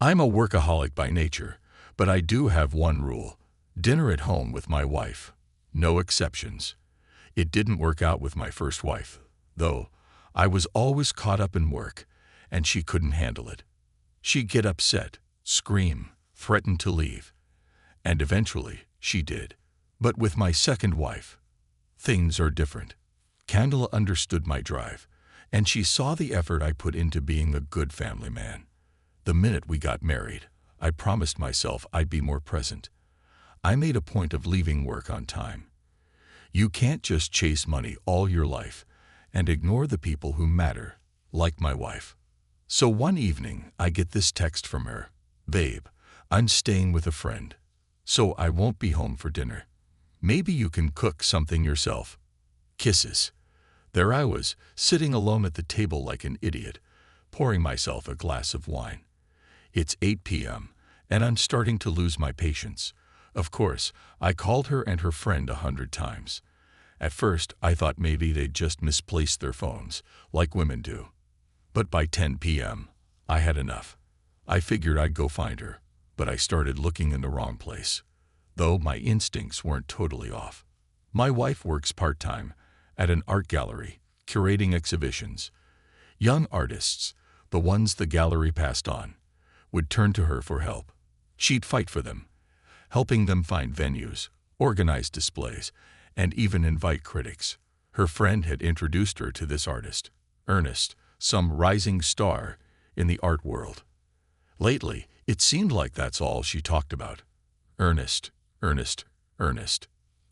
I'm a workaholic by nature, but I do have one rule: dinner at home with my wife. No exceptions. It didn't work out with my first wife, though. I was always caught up in work, and she couldn't handle it. She'd get upset, scream, threaten to leave. And eventually, she did. But with my second wife, things are different. Candela understood my drive, and she saw the effort I put into being a good family man. The minute we got married, I promised myself I'd be more present. I made a point of leaving work on time. You can't just chase money all your life and ignore the people who matter, like my wife. So one evening, I get this text from her: "Babe, I'm staying with a friend, so I won't be home for dinner. Maybe you can cook something yourself." Kisses. There I was, sitting alone at the table like an idiot, pouring myself a glass of wine. It's 8 p.m., and I'm starting to lose my patience. Of course, I called her and her friend 100 times. At first, I thought maybe they'd just misplaced their phones, like women do. But by 10 p.m., I had enough. I figured I'd go find her, but I started looking in the wrong place, though my instincts weren't totally off. My wife works part-time at an art gallery, curating exhibitions. Young artists, the ones the gallery passed on, would turn to her for help. She'd fight for them, helping them find venues, organize displays, and even invite critics. Her friend had introduced her to this artist, Ernest, some rising star in the art world. Lately, it seemed like that's all she talked about. Ernest, Ernest, Ernest.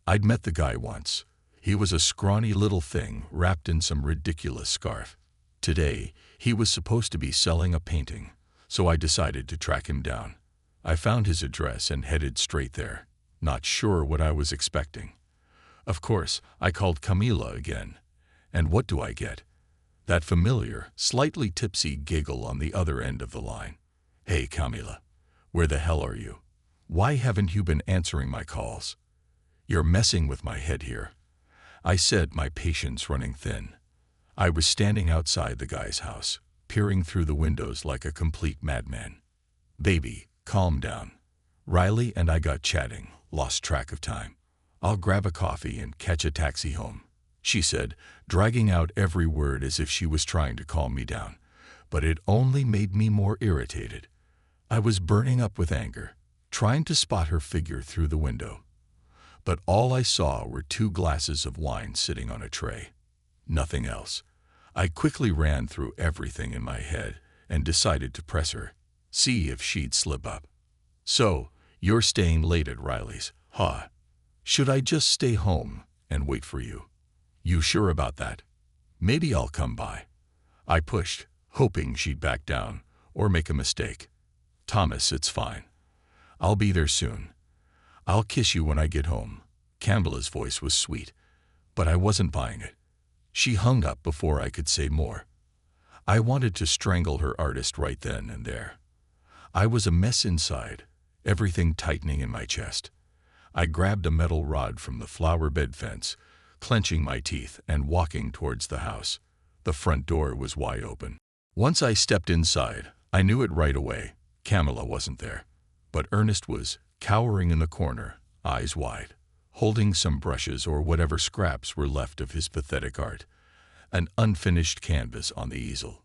I'd met the guy once. He was a scrawny little thing wrapped in some ridiculous scarf. Today, he was supposed to be selling a painting, so I decided to track him down. I found his address and headed straight there, not sure what I was expecting. Of course, I called Camila again, and what do I get? That familiar, slightly tipsy giggle on the other end of the line. "Hey, Camila, where the hell are you? Why haven't you been answering my calls? You're messing with my head here," I said, my patience running thin. I was standing outside the guy's house, peering through the windows like a complete madman. "Baby, calm down." Riley and I got chatting, lost track of time. "I'll grab a coffee and catch a taxi home," she said, dragging out every word as if she was trying to calm me down. But it only made me more irritated. I was burning up with anger, trying to spot her figure through the window. But all I saw were 2 glasses of wine sitting on a tray. Nothing else. I quickly ran through everything in my head and decided to press her, see if she'd slip up. "So, you're staying late at Riley's, huh? Should I just stay home and wait for you? You sure about that? Maybe I'll come by." I pushed, hoping she'd back down or make a mistake. "Thomas, it's fine. I'll be there soon. I'll kiss you when I get home." Camila's voice was sweet, but I wasn't buying it. She hung up before I could say more. I wanted to strangle her artist right then and there. I was a mess inside, everything tightening in my chest. I grabbed a metal rod from the flower bed fence, clenching my teeth and walking towards the house. The front door was wide open. Once I stepped inside, I knew it right away. Camila wasn't there, but Ernest was, cowering in the corner, eyes wide, holding some brushes or whatever scraps were left of his pathetic art, an unfinished canvas on the easel.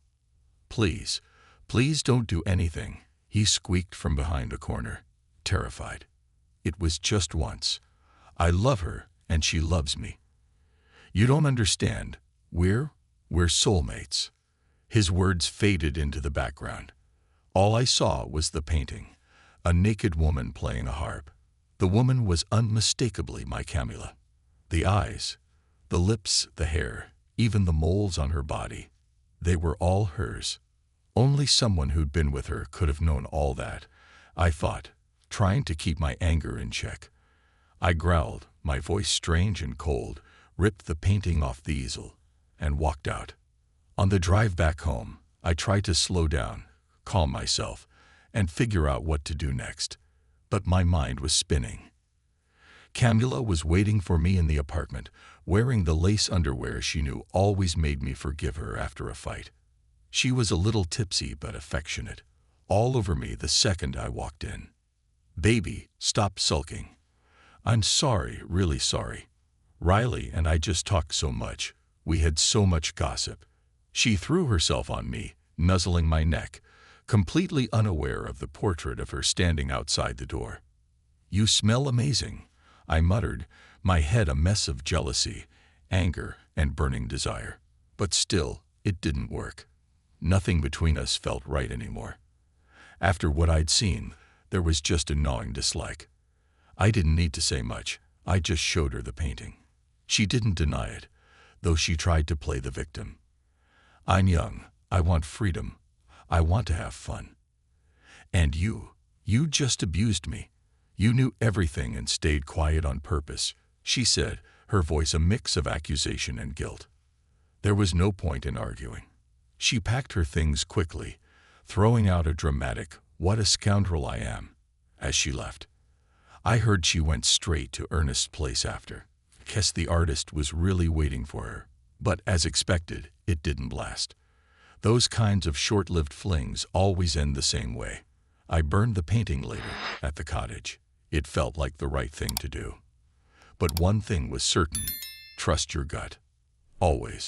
"Please, please don't do anything," he squeaked from behind a corner, terrified. "It was just once. I love her, and she loves me. You don't understand. We're soulmates." His words faded into the background. All I saw was the painting, a naked woman playing a harp. The woman was unmistakably my Camila. The eyes, the lips, the hair, even the moles on her body, they were all hers. Only someone who'd been with her could have known all that, I thought, trying to keep my anger in check. I growled, my voice strange and cold, ripped the painting off the easel, and walked out. On the drive back home, I tried to slow down, calm myself, and figure out what to do next. But my mind was spinning. Camila was waiting for me in the apartment, wearing the lace underwear she knew always made me forgive her after a fight. She was a little tipsy but affectionate, all over me the second I walked in. "Baby, stop sulking. I'm sorry, really sorry. Riley and I just talked so much. We had so much gossip." She threw herself on me, nuzzling my neck, completely unaware of the portrait of her standing outside the door. "You smell amazing," I muttered, my head a mess of jealousy, anger, and burning desire. But still, it didn't work. Nothing between us felt right anymore. After what I'd seen, there was just a gnawing dislike. I didn't need to say much. I just showed her the painting. She didn't deny it, though she tried to play the victim. "I'm young. I want freedom. I want to have fun. And you just abused me. You knew everything and stayed quiet on purpose," she said, her voice a mix of accusation and guilt. There was no point in arguing. She packed her things quickly, throwing out a dramatic, "What a scoundrel I am," as she left. I heard she went straight to Ernest's place after. Guess the artist was really waiting for her. But as expected, it didn't last. Those kinds of short-lived flings always end the same way. I burned the painting later, at the cottage. It felt like the right thing to do. But one thing was certain: trust your gut. Always.